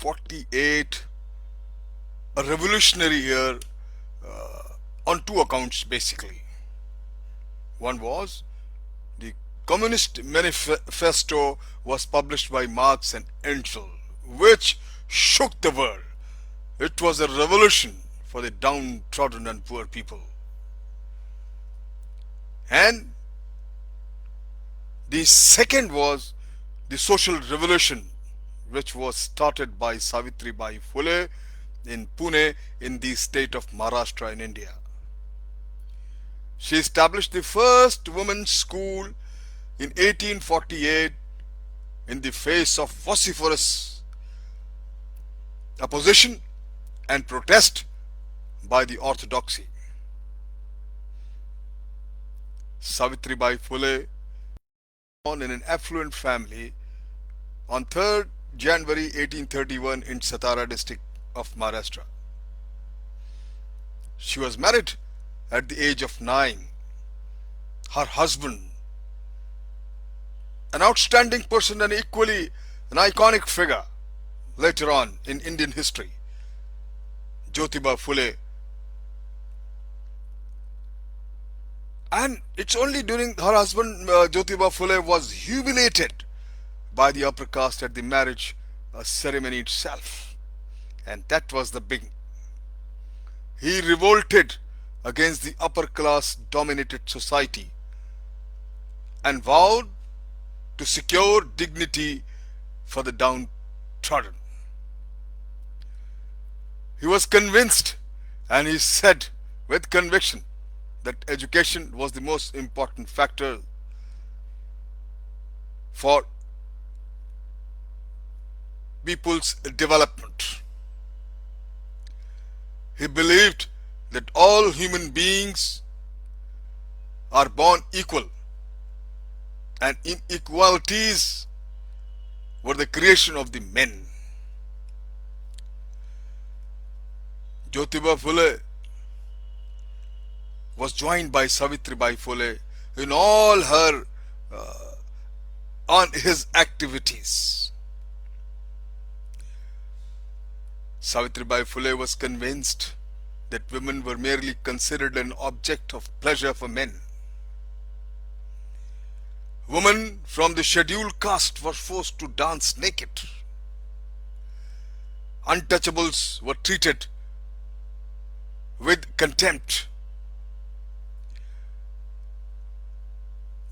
1848 a revolutionary year on two accounts basically. One was the Communist Manifesto was published by Marx and Engels, which shook the world. It was a revolution for the downtrodden and poor people. And the second was the social revolution, which was started by Savitribai Phule in Pune in the state of Maharashtra in India. She established the first women's school in 1848 in the face of vociferous opposition and protest by the orthodoxy. Savitribai Phule, born in an affluent family on 3rd January 1831 in Satara district of Maharashtra. She was married at the age of 9. Her husband, an outstanding person and equally an iconic figure later on in Indian history, Jyotiba Phule. And it's only during her husband Jyotiba Phule was humiliated by the upper caste at the marriage ceremony itself. And that was the big. He revolted against the upper class dominated society and vowed to secure dignity for the downtrodden. He was convinced, and he said with conviction, that education was the most important factor for people's development. He believed that all human beings are born equal and inequalities were the creation of the men. Jyotiba Phule was joined by Savitribai Phule in all her on his activities. Savitribai Phule was convinced that women were merely considered an object of pleasure for men. Women from the scheduled caste were forced to dance naked. Untouchables were treated with contempt.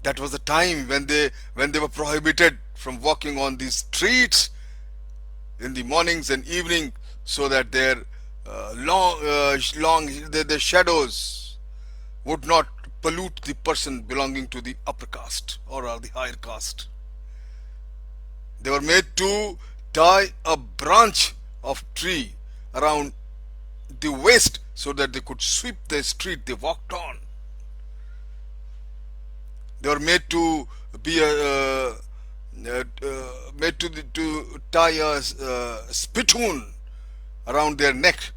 That was the time when they were prohibited from walking on these streets in the mornings and evening, so that their their shadows would not pollute the person belonging to the upper caste or the higher caste. They were made to tie a branch of tree around the waist so that they could sweep the street they walked on. They were made to be to tie a spittoon around their neck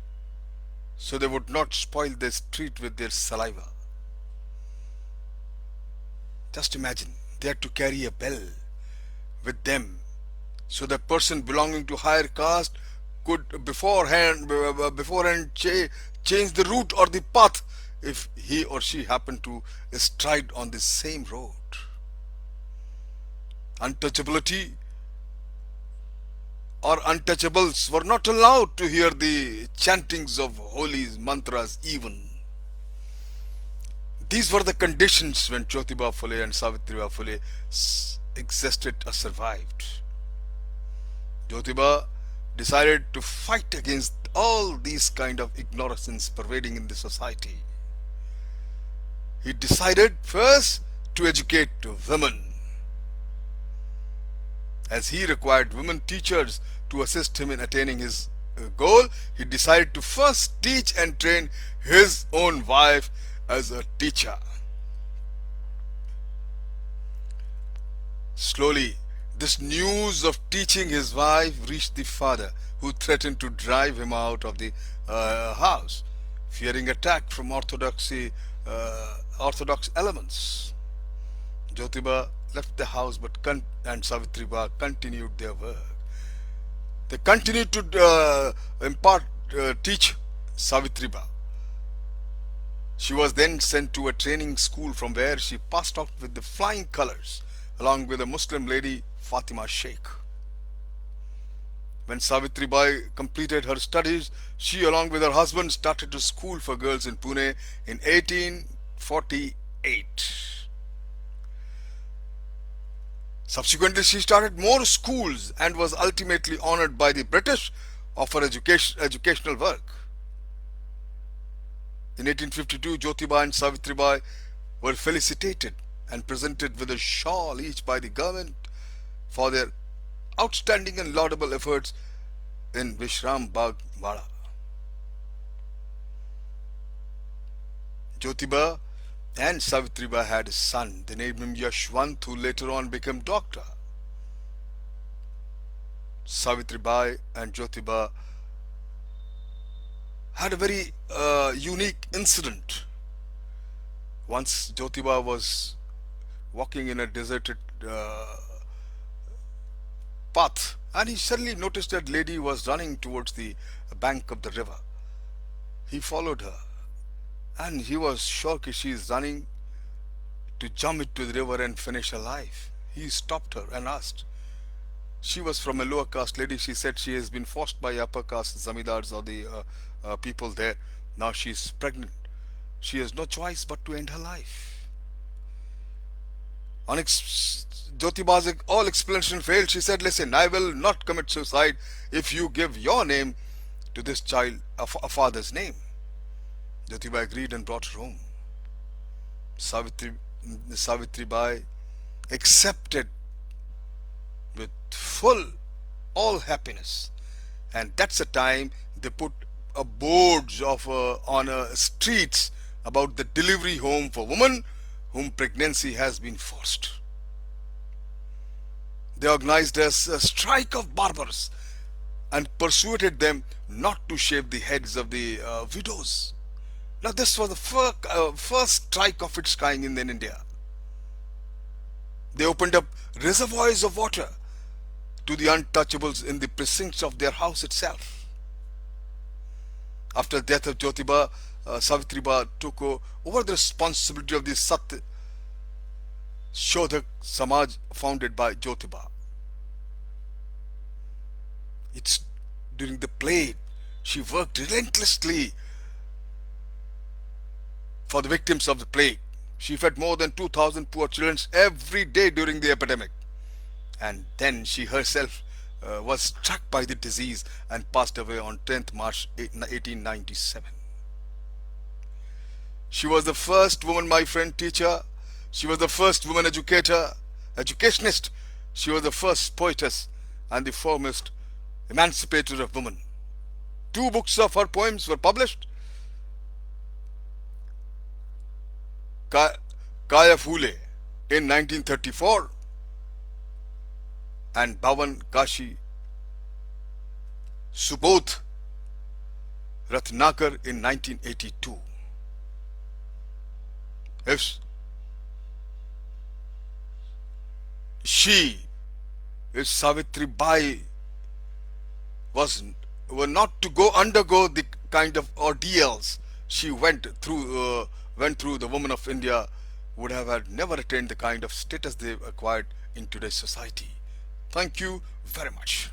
so they would not spoil the street with their saliva. Just imagine, they had to carry a bell with them so the person belonging to higher caste could beforehand change the route or the path if he or she happened to stride on the same road. Untouchability or untouchables were not allowed to hear the chantings of holy mantras even. These were the conditions when Jyotiba Phule and Savitribai Phule existed or survived. Jyotiba decided to fight against all these kind of ignorances pervading in the society. He decided first to educate women, as he required women teachers to assist him in attaining his goal. He decided to first teach and train his own wife as a teacher. Slowly, this news of teaching his wife reached the father, who threatened to drive him out of the house, fearing attack from orthodox elements. Jyotiba left the house, and Savitribai continued their work. They continued to teach Savitribai. She was then sent to a training school from where she passed out with the flying colors along with a Muslim lady Fatima Sheikh. When Savitribai completed her studies, she along with her husband started a school for girls in Pune in 1848. Subsequently, she started more schools and was ultimately honored by the British for her educational work. In 1852, Jyotiba and Savitribai were felicitated and presented with a shawl each by the government for their outstanding and laudable efforts in Vishram Bagh Wada. Jyotiba and Savitribai had a son. They named him Yashwant, who later on became doctor. Savitribai and Jyotiba had a very unique incident. Once Jyotiba was walking in a deserted path, and he suddenly noticed that lady was running towards the bank of the river. He followed her, and he was sure that she is running to jump into the river and finish her life. He stopped her and asked. She was from a lower caste lady. She said she has been forced by upper caste zamindars or the people there. Now she is pregnant. She has no choice but to end her life. Jyotiba's all explanation failed. She said, listen, I will not commit suicide if you give your name to this child, a father's name. Jyotiba agreed and brought her home. Savitribai accepted with full all happiness, and that's the time they put boards on streets about the delivery home for women whom pregnancy has been forced. They organized a strike of barbers and persuaded them not to shave the heads of the widows. Now this was the first strike of its kind in India. They opened up reservoirs of water to the untouchables in the precincts of their house itself. After the death of Jyotiba, Savitribai took over the responsibility of the Satya Shodhak Samaj founded by Jyotiba. It's during the plague, she worked relentlessly for the victims of the plague. She fed more than 2,000 poor children every day during the epidemic. And then she herself was struck by the disease and passed away on 10th March 1897. She was the first woman, my friend, teacher. She was the first woman educator, educationist. She was the first poetess and the foremost emancipator of women. 2 books of her poems were published. Phule in 1934 and Bhavan Kashi Subodh Ratnakar in 1982. If she, if Savitribai were not to undergo the kind of ordeals she went through, the women of India would have had never attained the kind of status they acquired in today's society. Thank you very much.